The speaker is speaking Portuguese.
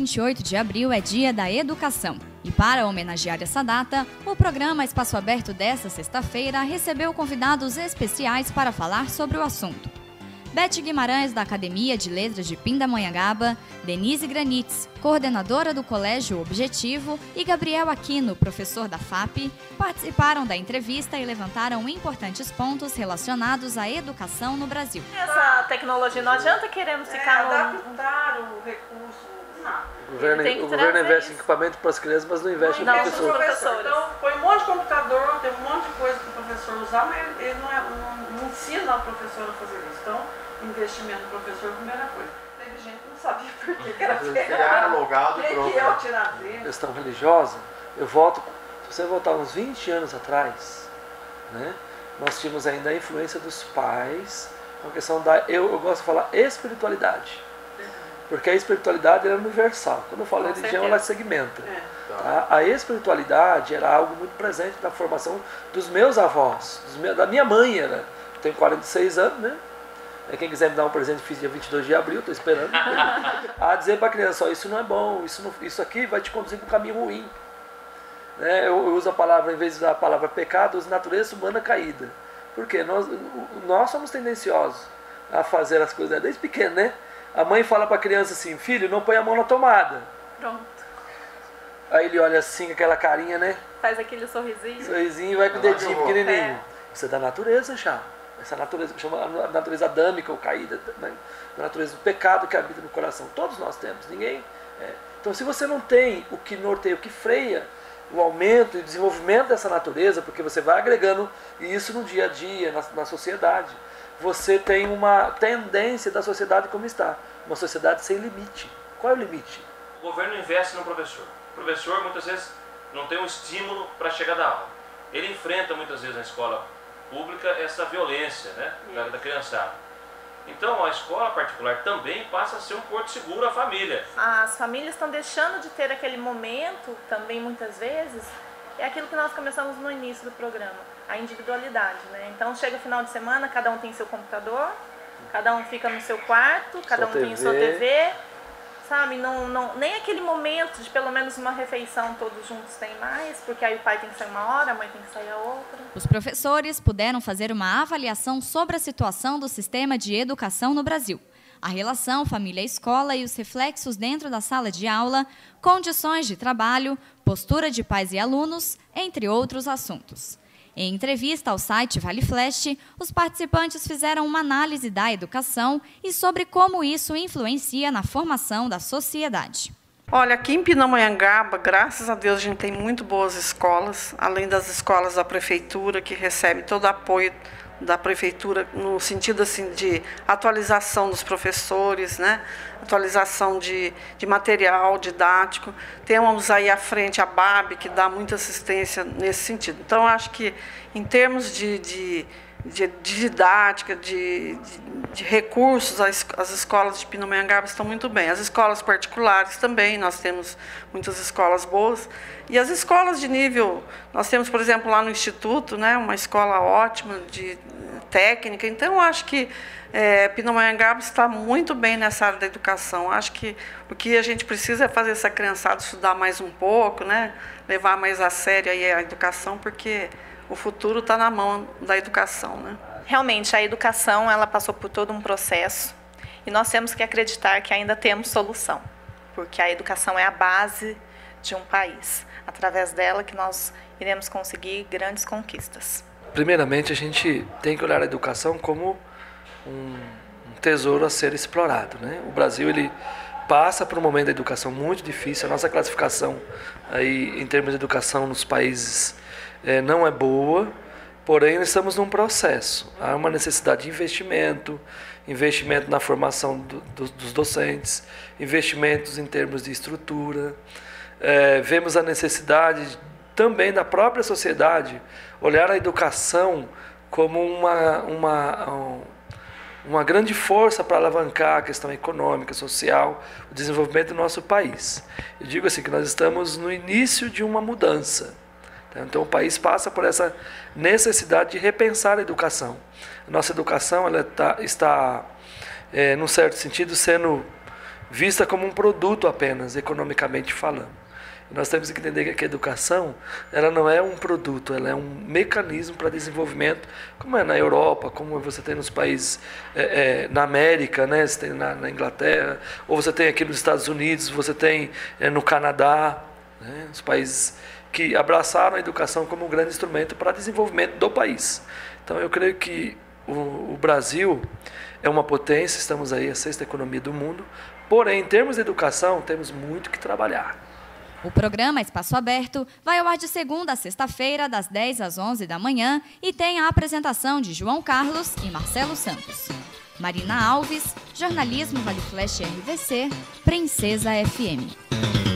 28 de abril é Dia da Educação. E para homenagear essa data, o programa Espaço Aberto desta sexta-feira recebeu convidados especiais para falar sobre o assunto. Beth Guimarães, da Academia de Letras de Pindamonhangaba, Denise Granitz, coordenadora do Colégio Objetivo, e Gabriel Aquino, professor da FAP, participaram da entrevista e levantaram importantes pontos relacionados à educação no Brasil. Essa tecnologia não adianta queremos ficar adaptar o recurso. Não. O governo investe em equipamento para as crianças, mas não investe em professores. Então, põe um monte de computador, tem um monte de coisa para o professor usar, mas ele não ensina o professor a fazer isso. Então, investimento no professor é a primeira coisa. Teve gente que não sabia por que era logado e pronto. Questão religiosa, se você voltar uns 20 anos atrás, né, nós tínhamos ainda a influência dos pais, com a questão da, eu gosto de falar, espiritualidade. Porque a espiritualidade era universal. Quando eu falo religião, ela segmenta. Tá? A espiritualidade era algo muito presente na formação dos meus avós, da minha mãe. Eu tenho 46 anos, né? Quem quiser me dar um presente, fiz dia 22 de abril, estou esperando. A dizer para a criança, isso não é bom, isso aqui vai te conduzir para um caminho ruim. Né? Eu uso a palavra, em vez de usar a palavra pecado, eu uso natureza humana caída. Por quê? Nós somos tendenciosos a fazer as coisas desde pequeno, né? A mãe fala para a criança assim, filho, não põe a mão na tomada. Pronto. Aí ele olha assim, com aquela carinha, né? Faz aquele sorrisinho. Sorrisinho e vai com o dedinho pequenininho. Isso é da natureza já. Essa natureza que chama a natureza adâmica ou caída, né? A natureza do pecado que habita no coração. Todos nós temos, ninguém... Então se você não tem o que norteia, o que freia o aumento e o desenvolvimento dessa natureza, porque você vai agregando isso no dia a dia, na sociedade, você tem uma tendência da sociedade como está, uma sociedade sem limite. Qual é o limite? O governo investe no professor. O professor muitas vezes não tem um estímulo para chegar da aula. Ele enfrenta muitas vezes na escola pública essa violência, né, da criançada. Então a escola particular também passa a ser um porto seguro à família. As famílias estão deixando de ter aquele momento também muitas vezes. É aquilo que nós começamos no início do programa, a individualidade, né? Então chega o final de semana, cada um tem seu computador, cada um fica no seu quarto, cada um tem a sua TV, sabe? Nem aquele momento de pelo menos uma refeição todos juntos tem mais, porque aí o pai tem que sair uma hora, a mãe tem que sair a outra. Os professores puderam fazer uma avaliação sobre a situação do sistema de educação no Brasil. A relação família-escola e os reflexos dentro da sala de aula, condições de trabalho, postura de pais e alunos, entre outros assuntos. Em entrevista ao site Vale Flash, os participantes fizeram uma análise da educação e sobre como isso influencia na formação da sociedade. Olha, aqui em Pindamonhangaba, graças a Deus, a gente tem muito boas escolas, além das escolas da prefeitura, que recebe todo o apoio da prefeitura no sentido assim de atualização dos professores, né? Atualização de material didático. Temos aí à frente a BAB, que dá muita assistência nesse sentido. Então, acho que em termos de didática, de recursos, as escolas de Pindamonhangaba estão muito bem. As escolas particulares também, nós temos muitas escolas boas. E as escolas de nível, nós temos, por exemplo, lá no Instituto, né, uma escola ótima de técnica. Então, acho que Pindamonhangaba está muito bem nessa área da educação. Acho que o que a gente precisa é fazer essa criançada estudar mais um pouco, né, levar mais a sério aí a educação, porque o futuro está na mão da educação, né? Realmente, a educação ela passou por todo um processo e nós temos que acreditar que ainda temos solução, porque a educação é a base de um país. Através dela que nós iremos conseguir grandes conquistas. Primeiramente, a gente tem que olhar a educação como um tesouro a ser explorado, né? O Brasil ele passa por um momento da educação muito difícil. A nossa classificação aí, em termos de educação nos países não é boa, porém estamos num processo. Há uma necessidade de investimento na formação dos docentes, investimentos em termos de estrutura. Vemos a necessidade também da própria sociedade olhar a educação como uma grande força para alavancar a questão econômica, social, o desenvolvimento do nosso país. Eu digo assim que nós estamos no início de uma mudança. Então o país passa por essa necessidade de repensar a educação. A nossa educação ela está num certo sentido, sendo vista como um produto apenas, economicamente falando. E nós temos que entender que a educação, ela não é um produto, ela é um mecanismo para desenvolvimento, como é na Europa, como você tem nos países, na América, né? Você tem na Inglaterra, ou você tem aqui nos Estados Unidos, você tem no Canadá, né? Os países que abraçaram a educação como um grande instrumento para desenvolvimento do país. Então eu creio que o Brasil é uma potência, estamos aí a 6ª economia do mundo, porém em termos de educação temos muito que trabalhar. O programa Espaço Aberto vai ao ar de segunda a sexta-feira, das 10 às 11 da manhã, e tem a apresentação de João Carlos e Marcelo Santos. Marina Alves, Jornalismo Vale Flash RVC, Princesa FM.